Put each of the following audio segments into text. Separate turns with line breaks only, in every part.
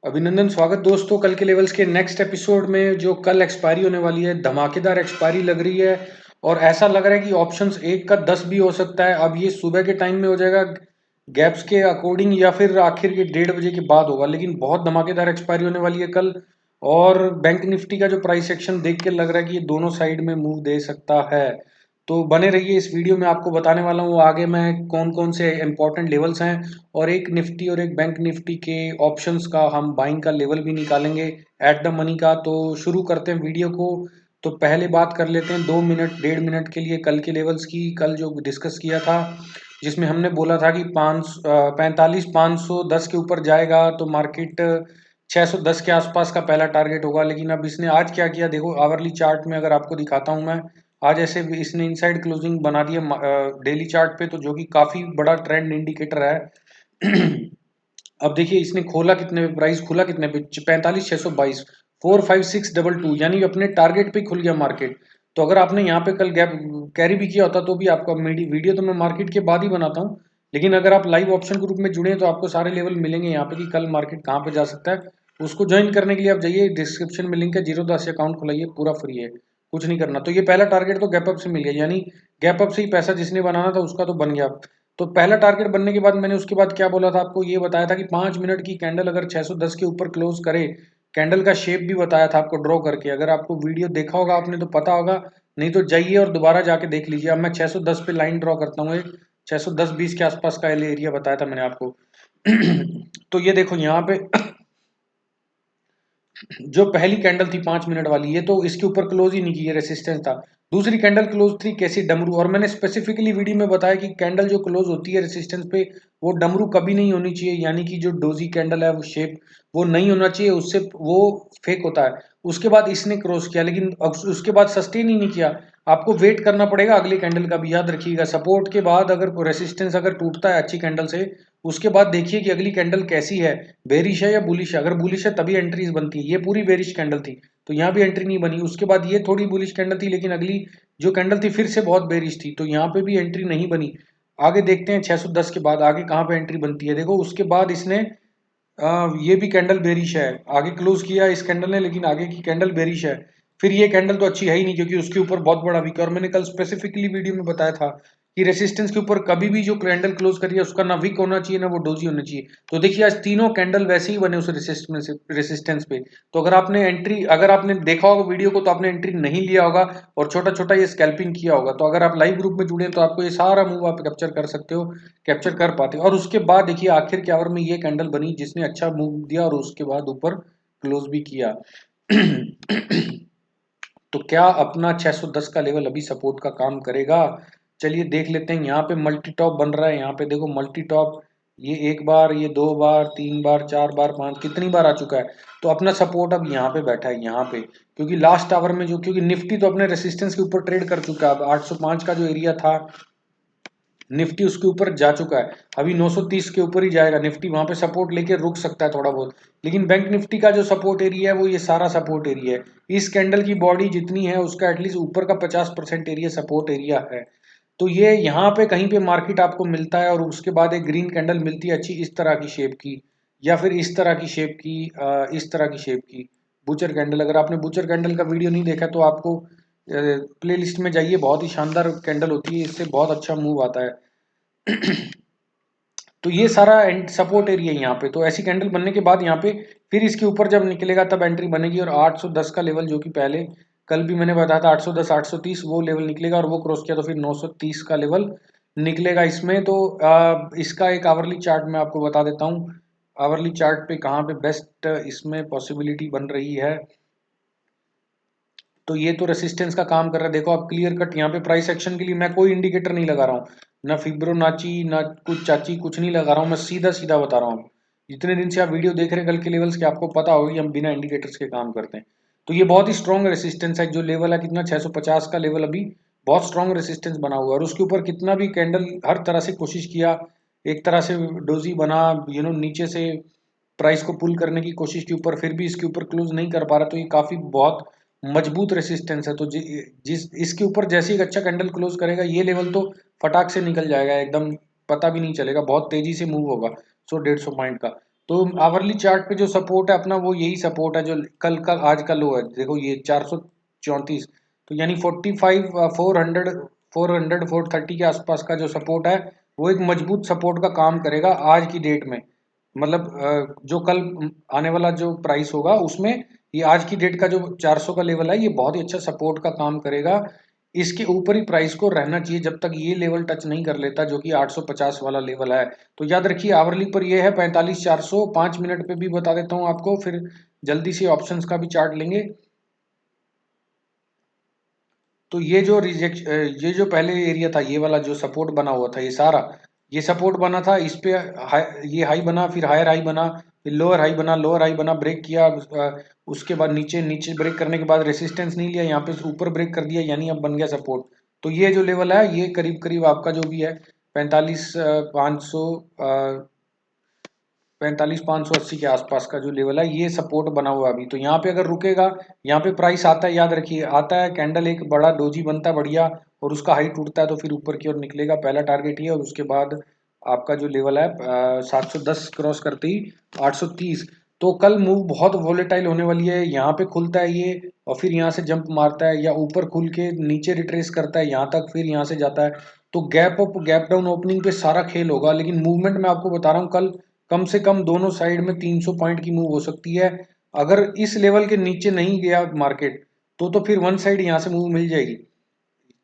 अभिनंदन, स्वागत दोस्तों। कल के लेवल्स के नेक्स्ट एपिसोड में जो कल एक्सपायरी होने वाली है, धमाकेदार एक्सपायरी लग रही है और ऐसा लग रहा है कि ऑप्शंस 1 का 10 भी हो सकता है। अब ये सुबह के टाइम में हो जाएगा गैप्स के अकॉर्डिंग या फिर आखिर के 1:30 बजे के बाद होगा, लेकिन बहुत धमाकेदार एक्सपायरी होने वाली है कल। और बैंक निफ्टी का जो प्राइस एक्शन देख के लग रहा है कि ये दोनों साइड में मूव दे सकता है। तो बने रहिए, इस वीडियो में आपको बताने वाला हूँ आगे मैं कौन कौन से इंपॉर्टेंट लेवल्स हैं और एक निफ्टी और एक बैंक निफ्टी के ऑप्शंस का हम बाइंग का लेवल भी निकालेंगे एट द मनी का। तो शुरू करते हैं वीडियो को। तो पहले बात कर लेते हैं 2 मिनट 1.5 मिनट के लिए कल के लेवल्स की। कल जो डिस्कस किया था जिसमें हमने बोला था कि 45,510 के ऊपर जाएगा तो मार्केट 610 के आसपास का पहला टारगेट होगा। लेकिन अब इसने आज क्या किया देखो, आवरली चार्ट में अगर आपको दिखाता हूं मैं। आज ऐसे इसने इनसाइड क्लोजिंग बना दिया डेली चार्ट पे, तो जो कि काफी बड़ा ट्रेंड इंडिकेटर है। अब देखिए इसने खोला कितने पे, प्राइस खुला कितने पे, 45,622, 45622, यानी अपने टारगेट पे खुल गया मार्केट। तो अगर आपने यहाँ पे कल गैप कैरी भी किया होता तो भी आपका वीडियो तो मैं मार्केट के बाद ही बनाता हूँ, लेकिन अगर आप लाइव ऑप्शन ग्रुप में जुड़े हैं तो आपको सारे लेवल मिलेंगे यहाँ पे कि कल मार्केट कहाँ पे जा सकता है। उसको ज्वाइन करने के लिए आप जाइए, डिस्क्रिप्शन में लिंक है, 010 अकाउंट खुलाइए, पूरा फ्री है, कुछ नहीं करना। तो ये पहला टारगेट तो गैप अप से मिल गया, यानी गैप अप से ही पैसा जिसने बनाना था उसका तो बन गया। तो पहला टारगेट बनने के बाद मैंने उसके बाद क्या बोला था आपको, ये बताया था कि 5 मिनट की कैंडल अगर 610 के ऊपर क्लोज करे, कैंडल का शेप भी बताया था आपको ड्रॉ करके। अगर आपको वीडियो देखा होगा आपने तो पता होगा, नहीं तो जाइए और दोबारा जाके देख लीजिए। अब मैं 610 पे लाइन ड्रॉ करता हूँ, एक 610-20 के आसपास का एरिया बताया था मैंने आपको। तो ये देखो यहाँ पे जो पहली कैंडल थी 5 मिनट वाली, ये तो इसके ऊपर क्लोज ही नहीं की, ये रेसिस्टेंस था। दूसरी कैंडल क्लोज थी कैसी, डमरू। और मैंने स्पेसिफिकली वीडियो में बताया कि कैंडल जो क्लोज होती है रेसिस्टेंस पे, वो डमरू कभी नहीं होनी चाहिए, यानी कि जो डोजी कैंडल है वो शेप वो नहीं होना चाहिए, उससे वो फेक होता है। उसके बाद इसने क्रॉस किया, लेकिन उसके बाद सस्टेन ही नहीं किया। आपको वेट करना पड़ेगा अगली कैंडल का भी, याद रखिएगा। सपोर्ट के बाद अगर रेसिस्टेंस अगर टूटता है अच्छी कैंडल से, उसके बाद देखिए कि अगली कैंडल कैसी है, बेरिश है या बुलिश है। अगर बुलिश है तभी एंट्रीज बनती है, ये पूरी बेरिश कैंडल थी तो यहाँ भी एंट्री नहीं बनी। उसके बाद ये थोड़ी बुलिश कैंडल थी, लेकिन अगली जो कैंडल थी फिर से बहुत बेरिश थी, तो यहाँ पे भी एंट्री नहीं बनी। आगे देखते हैं 610 के बाद आगे कहाँ पे एंट्री बनती है। देखो उसके बाद इसने ये भी कैंडल बेरिश है, आगे क्लोज किया इस कैंडल ने, लेकिन आगे की कैंडल बेरिश है। फिर ये कैंडल तो अच्छी है ही नहीं, क्योंकि उसके ऊपर बहुत बड़ा विक है। और मैंने कल स्पेसिफिकली वीडियो में बताया था कि रेसिस्टेंस के ऊपर कभी भी जो कैंडल क्लोज करिए उसका ना विक होना चाहिए ना वो डोजी होना चाहिए। तो देखिए आज तीनों कैंडल वैसे ही बने उस रेसिस्टेंस पे। तो अगर आपने देखा होगा वीडियो को तो आपने एंट्री नहीं लिया होगा और छोटा छोटा ये स्कैल्पिंग किया होगा। तो अगर आप लाइव ग्रुप में जुड़े हैं तो आपको ये सारा मूव आप कैप्चर कर सकते हो, कैप्चर कर पाते हो। और उसके बाद देखिए आखिर के आवर में ये कैंडल बनी जिसने अच्छा मूव दिया और उसके बाद ऊपर क्लोज भी किया। तो क्या अपना 610 का लेवल अभी सपोर्ट का काम करेगा? चलिए देख लेते हैं। यहाँ पे मल्टी टॉप बन रहा है, यहाँ पे देखो मल्टी टॉप, ये एक बार, ये दो बार, तीन बार, चार बार, पांच, कितनी बार आ चुका है। तो अपना सपोर्ट अब यहाँ पे बैठा है, यहाँ पे, क्योंकि लास्ट आवर में जो, क्योंकि निफ्टी तो अपने रेसिस्टेंस के ऊपर ट्रेड कर चुका है। अब 805 का जो एरिया था निफ्टी उसके ऊपर जा चुका है, अभी 930 के ऊपर ही जाएगा निफ्टी, वहां पे सपोर्ट लेके रुक सकता है थोड़ा बहुत। लेकिन बैंक निफ्टी का जो सपोर्ट एरिया है वो ये सारा सपोर्ट एरिया है। इस कैंडल की बॉडी जितनी है उसका एटलीस्ट ऊपर का 50% एरिया सपोर्ट एरिया है। तो ये यहाँ पे कहीं पे मार्केट आपको मिलता है और उसके बाद एक ग्रीन कैंडल मिलती है अच्छी इस तरह की शेप की, या फिर इस तरह की शेप की, इस तरह की शेप की बुचर कैंडल। अगर आपने बुचर कैंडल का वीडियो नहीं देखा तो आपको प्ले लिस्ट में जाइए, बहुत ही शानदार कैंडल होती है, इससे बहुत अच्छा मूव आता है। तो ये सारा सपोर्ट एरिया है यहाँ पे। तो ऐसी कैंडल बनने के बाद यहाँ पे फिर इसके ऊपर जब निकलेगा तब एंट्री बनेगी, और 810 का लेवल जो कि पहले कल भी मैंने बताया था 810 830 वो लेवल निकलेगा, और वो क्रॉस किया तो फिर 930 का लेवल निकलेगा इसमें। तो इसका एक आवरली चार्ट मैं आपको बता देता हूँ, आवरली चार्ट पे कहाँ पे बेस्ट इसमें पॉसिबिलिटी बन रही है। तो ये तो रेसिस्टेंस का काम कर रहा है, देखो आप क्लियर कट यहाँ पे प्राइस एक्शन के लिए मैं कोई इंडिकेटर नहीं लगा रहा हूँ, ना फिब्रोनाची ना कुछ चाची, कुछ नहीं लगा रहा हूँ, मैं सीधा सीधा बता रहा हूँ। जितने दिन से आप वीडियो देख रहे हैं कल के लेवल्स के, आपको पता होगा कि हम बिना इंडिकेटर्स के काम करते हैं। तो ये बहुत ही स्ट्रॉन्ग रेसिस्टेंस है, जो लेवल है कितना 650 का लेवल अभी बहुत स्ट्रॉन्ग रेसिस्टेंस बना हुआ है। और उसके ऊपर कितना भी कैंडल हर तरह से कोशिश किया, एक तरह से डोजी बना, नीचे से प्राइस को पुल करने की कोशिश की ऊपर, फिर भी इसके ऊपर क्लोज नहीं कर पा रहा। तो ये काफी बहुत मजबूत रेसिस्टेंस है। तो जिस इसके ऊपर जैसे एक अच्छा कैंडल क्लोज करेगा ये लेवल तो फटाक से निकल जाएगा एकदम, पता भी नहीं चलेगा, बहुत तेजी से मूव होगा 100-150 पॉइंट का। तो आवरली चार्ट पे जो सपोर्ट है अपना वो यही सपोर्ट है जो कल का आज का लो है, देखो ये 434, तो यानी 45 400 430 के आसपास का जो सपोर्ट है वो एक मजबूत सपोर्ट का काम करेगा आज की डेट में। मतलब जो कल आने वाला जो प्राइस होगा उसमें ये आज की डेट का जो 400 का लेवल है ये बहुत ही अच्छा सपोर्ट का काम करेगा। इसके ऊपर ही प्राइस को रहना चाहिए जब तक ये लेवल टच नहीं कर लेता जो कि 850 वाला लेवल है। तो याद रखिए आवरली पर ये है 45,400। 5 मिनट पे भी बता देता हूँ आपको, फिर जल्दी से ऑप्शंस का भी चार्ट लेंगे। तो ये जो पहले एरिया था, ये वाला जो सपोर्ट बना हुआ था, ये सारा ये सपोर्ट बना था, इस पे ये हाई बना, फिर हायर हाई बना, फिर लोअर हाई बना, लोअर हाई बना, ब्रेक किया, उसके बाद नीचे नीचे ब्रेक करने के बाद रेसिस्टेंस नहीं लिया, यहाँ पे ऊपर ब्रेक कर दिया, यानी अब बन गया सपोर्ट। तो ये जो लेवल है ये करीब करीब आपका जो भी है 45,580 के आसपास का जो लेवल है ये सपोर्ट बना हुआ है अभी। तो यहाँ पे अगर रुकेगा, यहाँ पे प्राइस आता है, याद रखिए आता है, कैंडल एक बड़ा डोजी बनता है बढ़िया और उसका हाई टूटता है तो फिर ऊपर की ओर निकलेगा, पहला टारगेट ये। और उसके बाद आपका जो लेवल है 710 क्रॉस करते ही 830। तो कल मूव बहुत वोलेटाइल होने वाली है। यहाँ पे खुलता है ये और फिर यहाँ से जंप मारता है, या ऊपर खुल के नीचे रिट्रेस करता है यहाँ तक, फिर यहाँ से जाता है। तो gap up gap down opening पे सारा खेल होगा, लेकिन मूवमेंट मैं आपको बता रहा हूँ कम से कम दोनों साइड में 300 पॉइंट की मूव हो सकती है। अगर इस लेवल के नीचे नहीं गया मार्केट तो फिर वन साइड यहाँ से मूव मिल जाएगी,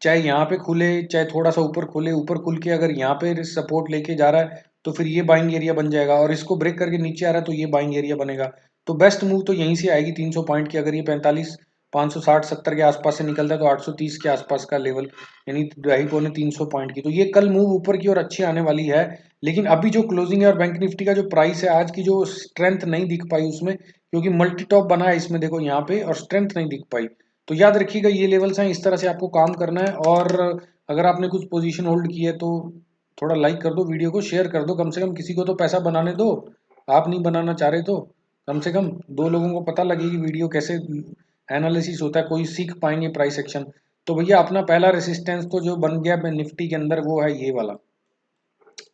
चाहे यहाँ पे खुले चाहे थोड़ा सा ऊपर खुले। ऊपर खुल के अगर यहाँ पे सपोर्ट लेके जा रहा है तो फिर ये बाइंग एरिया बन जाएगा, और इसको ब्रेक करके नीचे आ रहा है तो ये बाइंग एरिया बनेगा। तो बेस्ट मूव तो यहीं से आएगी 300 पॉइंट की। अगर ये 45 560 70 के आसपास से निकलता है तो 830 के आसपास का लेवल, यानी 2.5 पौने 300 पॉइंट की। तो ये कल मूव ऊपर की ओर अच्छी आने वाली है। लेकिन अभी जो क्लोजिंग है और बैंक निफ्टी का जो प्राइस है आज की, जो स्ट्रेंथ नहीं दिख पाई उसमें, क्योंकि मल्टी टॉप बना है इसमें देखो यहाँ पे, और स्ट्रेंथ नहीं दिख पाई। तो याद रखिएगा ये लेवल्स हैं, इस तरह से आपको काम करना है। और अगर आपने कुछ पोजीशन होल्ड की है तो थोड़ा लाइक कर दो, वीडियो को शेयर कर दो, कम से कम किसी को तो पैसा बनाने दो। आप नहीं बनाना चाह रहे तो कम से कम दो लोगों को पता लगे कि वीडियो कैसे एनालिसिस होता है, कोई सीख पाएंगे प्राइस एक्शन। तो भैया अपना पहला रेसिस्टेंस तो जो बन गया निफ्टी के अंदर वो है ये वाला,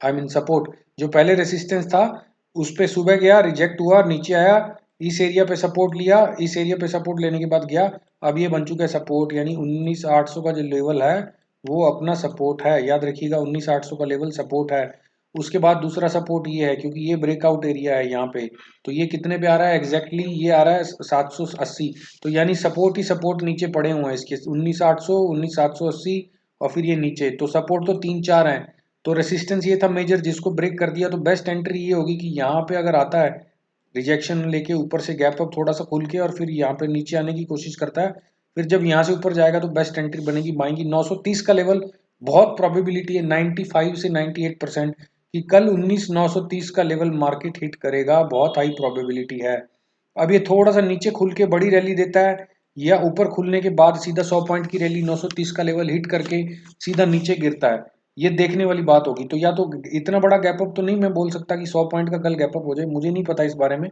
आई मीन सपोर्ट। जो पहले रेसिस्टेंस था उस पे सुबह गया, रिजेक्ट हुआ, नीचे आया, इस एरिया पे सपोर्ट लिया, इस एरिया पे सपोर्ट लेने के बाद गया, अब ये बन चुका है सपोर्ट। यानी 19,800 का जो लेवल है वो अपना सपोर्ट है, याद रखिएगा 19,800 का लेवल सपोर्ट है। उसके बाद दूसरा सपोर्ट ये है, क्योंकि ये ब्रेकआउट एरिया है यहाँ पे, तो ये कितने पे आ रहा है एग्जैक्टली, ये आ रहा है 780। तो यानी सपोर्ट ही सपोर्ट नीचे पड़े हुए हैं इसके, 19,800 19,780 और फिर ये नीचे। तो सपोर्ट तो 3 4 हैं। तो रेसिस्टेंस ये था मेजर, जिसको ब्रेक कर दिया तो बेस्ट एंट्री ये होगी कि यहाँ पे अगर आता है रिजेक्शन लेके ऊपर से गैप अप थोड़ा सा खुल के और फिर यहाँ पे नीचे आने की कोशिश करता है, फिर जब यहाँ से ऊपर जाएगा तो बेस्ट एंट्री बनेगी बाइंग की। 930 का लेवल बहुत प्रोबेबिलिटी है 95 से 98% कि कल 19,930 का लेवल मार्केट हिट करेगा, बहुत हाई प्रोबेबिलिटी है। अब ये थोड़ा सा नीचे खुल के बड़ी रैली देता है, या ऊपर खुलने के बाद सीधा 100 पॉइंट की रैली 930 का लेवल हिट करके सीधा नीचे गिरता है, ये देखने वाली बात होगी। तो या तो इतना बड़ा गैप अप तो नहीं मैं बोल सकता कि 100 पॉइंट का कल गैप अप हो जाए, मुझे नहीं पता इस बारे में,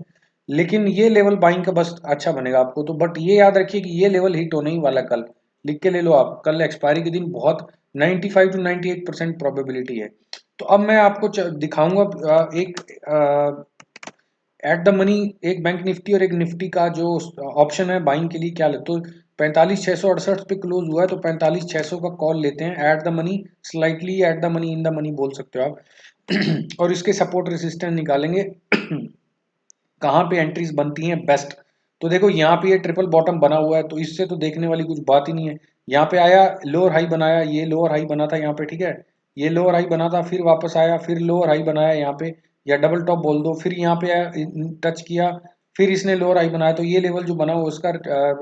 लेकिन ये लेवल बाइंग का बस अच्छा बनेगा आपको तो। बट ये याद रखिए कि ये लेवल हिट होने ही वाला कल, लिख के ले लो आप, कल एक्सपायरी के दिन बहुत 95 टू 98% प्रोबेबिलिटी है। तो अब मैं आपको दिखाऊंगा एक एट द मनी, एक बैंक निफ्टी और एक निफ्टी का जो ऑप्शन है बाइंग के लिए क्या ले। तो 45,668 पे क्लोज हुआ है तो 45,600 का कॉल लेते हैं at the money, slightly at the money, in the money बोल सकते हो आप और इसके सपोर्ट रेसिस्टेंस निकालेंगे कहाँ पे एंट्रीज बनती हैं बेस्ट। तो देखो यहाँ पे ये ट्रिपल बॉटम बना हुआ है तो इससे तो देखने वाली कुछ बात ही नहीं है। यहाँ पे आया, लोअर हाई बनाया, ये लोअर हाई बना था यहाँ पे, ठीक है, ये लोअर हाई बना था, फिर वापस आया, फिर लोअर हाई बनाया यहाँ पे, या डबल टॉप बोल दो, फिर यहाँ पे आया, टच किया, फिर इसने लोअर हाई बनाया, तो ये लेवल जो बना हुआ उसका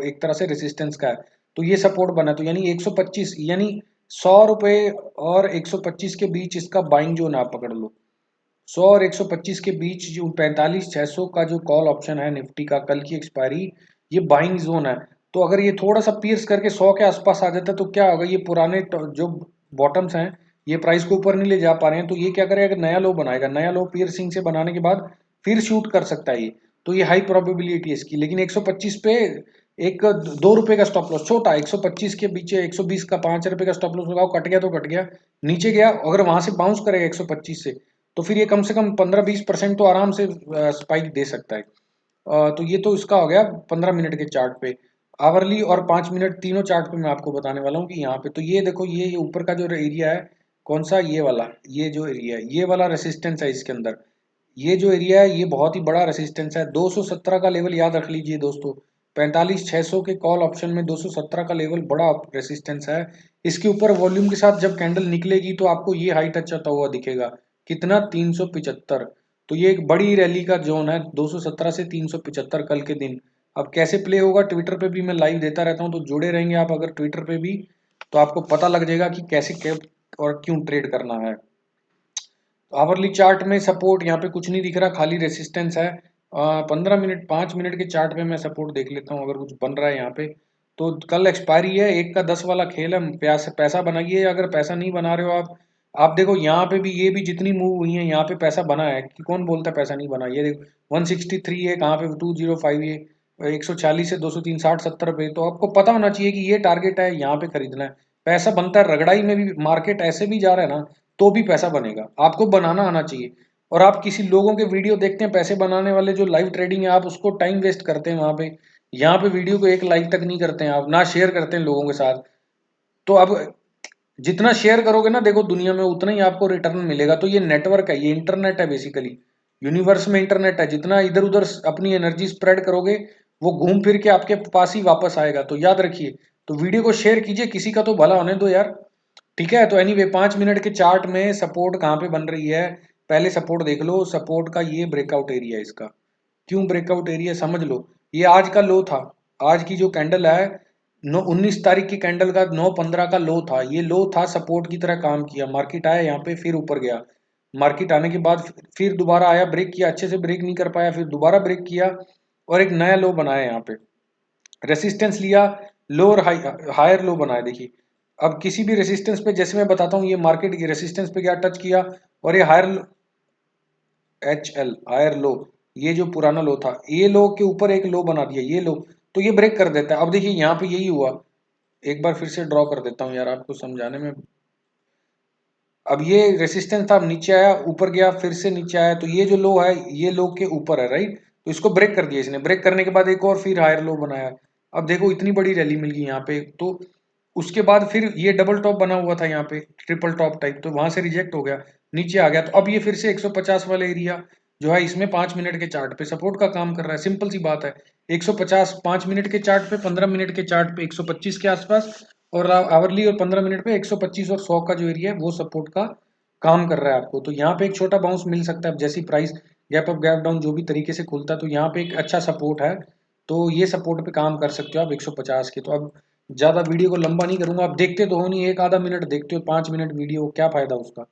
एक तरह से रेसिस्टेंस का है। तो ये सपोर्ट बना, तो यानी 125, यानी 100 रुपए और 125 के बीच इसका बाइंग जोन आप पकड़ लो। 100 और 125 के बीच जो 45,600 का जो कॉल ऑप्शन है निफ्टी का, कल की एक्सपायरी, ये बाइंग जोन है। तो अगर ये थोड़ा सा पीर्स करके 100 के आसपास आ जाता है तो क्या होगा, ये पुराने जो बॉटम्स हैं ये प्राइस को ऊपर नहीं ले जा पा रहे हैं, तो ये क्या करेगा, नया लो बनाएगा, नया लो पियर्सिंग से बनाने के बाद फिर शूट कर सकता है ये। तो ये हाई प्रोबेबिलिटी है इसकी। लेकिन 125 पे एक 2 रुपए का स्टॉप लॉस छोटा, 125 के बीच 120 का 5 रुपए का स्टॉप लॉस लगाओ, कट गया तो कट गया, नीचे गया, अगर वहां से बाउंस करेगा 125 से तो फिर ये कम से कम 15-20% तो आराम से स्पाइक दे सकता है। तो ये तो इसका हो गया 15 मिनट के चार्ट पे। आवरली और 5 मिनट तीनों चार्ट पे मैं आपको बताने वाला हूँ कि यहाँ पे तो ये देखो, ये ऊपर का जो एरिया है, कौन सा, ये वाला, ये जो एरिया है, ये वाला रेसिस्टेंस है इसके अंदर। ये जो एरिया है ये बहुत ही बड़ा रेसिस्टेंस है। 217 का लेवल याद रख लीजिए दोस्तों। 45,600 के कॉल ऑप्शन में 217 का लेवल बड़ा रेसिस्टेंस है। इसके ऊपर वॉल्यूम के साथ जब कैंडल निकलेगी तो आपको ये हाई टच होता हुआ दिखेगा। कितना, 375। तो ये एक बड़ी रैली का जोन है, 217 से 375 कल के दिन। अब कैसे प्ले होगा, ट्विटर पे भी मैं लाइव देता रहता हूँ, तो जुड़े रहेंगे आप अगर ट्विटर पे भी, तो आपको पता लग जाएगा कि कैसे क्या और क्यों ट्रेड करना है। आवरली चार्ट में सपोर्ट यहाँ पे कुछ नहीं दिख रहा, खाली रेसिस्टेंस है। 15 मिनट 5 मिनट के चार्ट पे मैं सपोर्ट देख लेता हूँ अगर कुछ बन रहा है यहाँ पे। तो कल एक्सपायरी है, 1 का 10 वाला खेल है। पैसा बनाइए, अगर पैसा नहीं बना रहे हो आप देखो यहाँ पे भी, ये भी जितनी मूव हुई है यहाँ पे पैसा बना है कि कौन बोलता है पैसा नहीं बना। ये देखो 163 है, कहाँ पे 205 है, 140 से 203 60 70 पे। तो आपको पता होना चाहिए कि ये टारगेट है, यहाँ पे खरीदना है। पैसा बनता है, रगड़ाई में भी मार्केट ऐसे भी जा रहा है ना, तो भी पैसा बनेगा। आपको बनाना आना चाहिए। और आप किसी लोगों के वीडियो देखते हैं पैसे बनाने वाले, जो लाइव ट्रेडिंग है, आप उसको टाइम वेस्ट करते हैं वहां पे। यहाँ पे वीडियो को एक लाइक तक नहीं करते हैं आप, ना शेयर करते हैं लोगों के साथ। तो अब जितना शेयर करोगे ना, देखो दुनिया में उतना ही आपको रिटर्न मिलेगा। तो ये नेटवर्क है, ये इंटरनेट है बेसिकली। यूनिवर्स में इंटरनेट है, जितना इधर उधर अपनी एनर्जी स्प्रेड करोगे, वो घूम फिर के आपके पास ही वापस आएगा। तो याद रखिए। तो वीडियो को शेयर कीजिए, किसी का तो भला होने दो यार। ठीक है, तो एनीवे 5 मिनट के चार्ट में सपोर्ट कहाँ पे बन रही है, पहले सपोर्ट देख लो। सपोर्ट का ये ब्रेकआउट एरिया है इसका। क्यों ब्रेकआउट एरिया समझ लो। ये आज का लो था, आज की जो कैंडल है, 19 तारीख की कैंडल का 9:15 का लो था। ये लो था, सपोर्ट की तरह काम किया, मार्केट आया यहाँ पे, फिर ऊपर गया। मार्केट आने के बाद फिर दोबारा आया, ब्रेक किया, अच्छे से ब्रेक नहीं कर पाया, फिर दोबारा ब्रेक किया और एक नया लो बनाया यहाँ पे। रेसिस्टेंस लिया, लो और हायर लो बनाया। देखिए अब किसी भी रेसिस्टेंस पे, जैसे मैं बताता हूँ, ये मार्केट की रेसिस्टेंस पे क्या टच किया, और ये हायर HL हायर लो, ये जो पुराना लो था, ये लो के ऊपर एक लो बना दिया, ये लो। तो ये ब्रेक कर देता है। अब देखिए यहाँ पे यही हुआ। एक बार फिर से ड्रॉ कर देता हूँ यार आपको समझाने में। अब ये रेसिस्टेंस था, अब नीचे आया, ऊपर गया, फिर से नीचे आया। तो ये जो लो है, ये लो के ऊपर है, राइट। तो इसको ब्रेक कर दिया इसने, ब्रेक करने के बाद एक और फिर हायर लो बनाया। अब देखो इतनी बड़ी रैली मिल गई यहाँ पे। तो उसके बाद फिर ये डबल टॉप बना हुआ था यहाँ पे, ट्रिपल टॉप टाइप, तो वहां से रिजेक्ट हो गया, नीचे आ गया। तो अब ये फिर से 150 वाला एरिया जो है, इसमें 5 मिनट के चार्ट पे सपोर्ट का काम कर रहा है। सिंपल सी बात है, 150 5 मिनट के चार्ट पे, 15 मिनट के चार्ट पे 125 के आसपास, और आवरली और 15 मिनट पे 125 और 100 का जो एरिया है वो सपोर्ट का काम कर रहा है आपको। तो यहाँ पे एक छोटा बाउंस मिल सकता है, अब जैसी price gap up gap down जो भी तरीके से खुलता है, तो यहाँ पे एक अच्छा सपोर्ट है। तो ये सपोर्ट पे काम कर सकते हो आप 150 के। तो अब ज्यादा वीडियो को लंबा नहीं करूंगा, आप देखते तो हो नहीं, एक आधा मिनट देखते हो, 5 मिनट वीडियो, क्या फायदा उसका।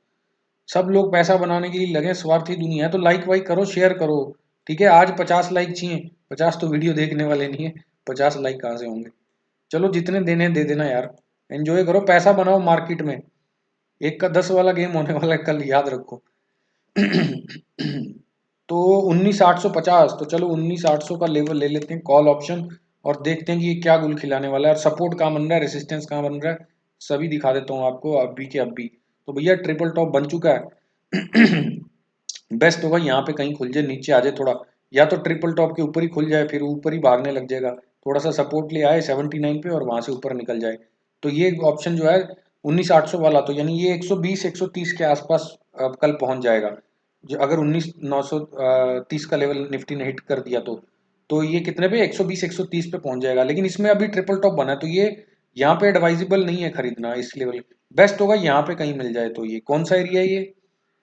सब लोग पैसा बनाने के लिए लगे, स्वार्थी दुनिया है। तो लाइक वाइक करो, शेयर करो। ठीक है, आज 50 लाइक चाहिए, 50 तो वीडियो देखने वाले नहीं है, 50 लाइक कहाँ से होंगे। चलो जितने देने हैं दे देना यार, एंजॉय करो, पैसा बनाओ मार्केट में। 1 का 10 वाला गेम होने वाला है कल, याद रखो। तो 19,850, तो चलो 19,800 का लेवल ले लेते हैं कॉल ऑप्शन, और देखते हैं कि ये क्या गुल खिलाने वाला है, और सपोर्ट कहाँ बन रहा है, रेसिस्टेंस कहाँ बन रहा है, सभी दिखा देता हूँ आपको अभी के अभी। तो भैया ट्रिपल टॉप बन चुका है। बेस्ट होगा यहाँ पे कहीं खुल जाए, नीचे आ जाए थोड़ा, या तो ट्रिपल टॉप के ऊपर ही खुल जाए, फिर ऊपर ही भागने लग जाएगा। थोड़ा सा सपोर्ट ले आए 79 पे और वहां से ऊपर निकल जाए। तो ये ऑप्शन जो है 19,800 वाला, तो यानी ये 120 130 के आसपास कल पहुंच जाएगा। जो अगर 19,930 का लेवल निफ्टी ने हिट कर दिया तो ये कितने पे, 120 130 पे पहुंच जाएगा। लेकिन इसमें अभी ट्रिपल टॉप बना है, तो ये यहाँ पे एडवाइजेबल नहीं है खरीदना इस लेवल। बेस्ट होगा यहाँ पे कहीं मिल जाए। तो ये कौन सा एरिया है, ये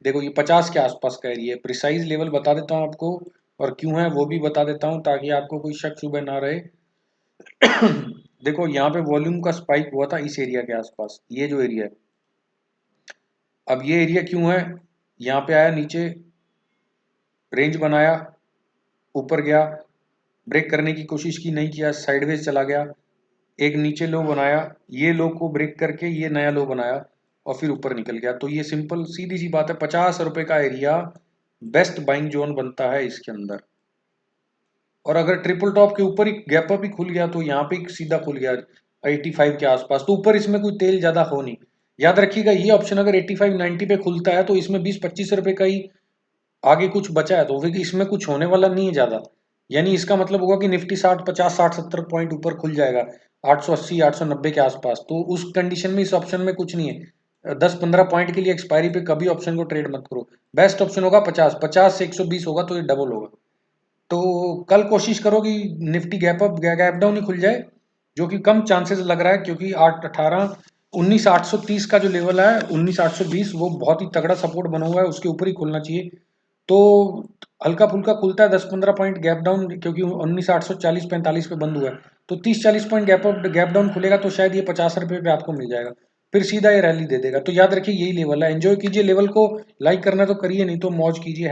देखो, ये 50 के आसपास का एरिया है। प्रिसाइज लेवल बता देता हूँ आपको, और क्यों है वो भी बता देता हूँ, ताकि आपको कोई शक शुबह ना रहे। देखो यहाँ पे वॉल्यूम का स्पाइक हुआ था इस एरिया के आसपास, ये जो एरिया है। अब ये एरिया क्यों है, यहाँ पे आया नीचे, रेंज बनाया, ऊपर गया, ब्रेक करने की कोशिश की, नहीं किया, साइडवेज चला गया, एक नीचे लो बनाया, ये लो को ब्रेक करके ये नया लो बनाया, और फिर ऊपर निकल गया। तो ये सिंपल सीधी सी बात है, 50 रुपए का एरिया बेस्ट बाइंग जोन बनता है इसके अंदर। और अगर ट्रिपल टॉप के ऊपर ही गैप अप ही खुल गया, तो यहाँ पे सीधा खुल गया 85 के आसपास, तो ऊपर इसमें कोई तेल ज्यादा हो नहीं। याद रखिएगा ये ऑप्शन अगर 85-90 पे खुलता है तो इसमें 20-25 रुपए का ही आगे कुछ बचा है, तो इसमें कुछ होने वाला नहीं है ज्यादा। यानी इसका मतलब होगा कि निफ्टी 60-50-60-70 पॉइंट ऊपर खुल जाएगा 880 890 के आसपास। तो उस कंडीशन में इस ऑप्शन में कुछ नहीं है। 10-15 पॉइंट के लिए एक्सपायरी पे कभी ऑप्शन को ट्रेड मत करो। बेस्ट ऑप्शन होगा 50 से 120 होगा तो ये डबल होगा। तो कल कोशिश करो कि निफ्टी गैप डाउन ही खुल जाए, जो कि कम चांसेस लग रहा है, क्योंकि 19,830 का जो लेवल है 19,820 वो बहुत ही तगड़ा सपोर्ट बना हुआ है, उसके ऊपर ही खुलना चाहिए। तो हल्का फुल्का खुलता है 10-15 पॉइंट गैप डाउन, क्योंकि 19,840-45 पे बंद हुआ है। तो 30-40 पॉइंट गैप डाउन खुलेगा तो शायद ये 50 रुपये पे आपको मिल जाएगा, फिर सीधा ये रैली दे देगा। तो याद रखिए यही लेवल है, एंजॉय कीजिए लेवल को, लाइक करना तो करिए, नहीं तो मौज कीजिए।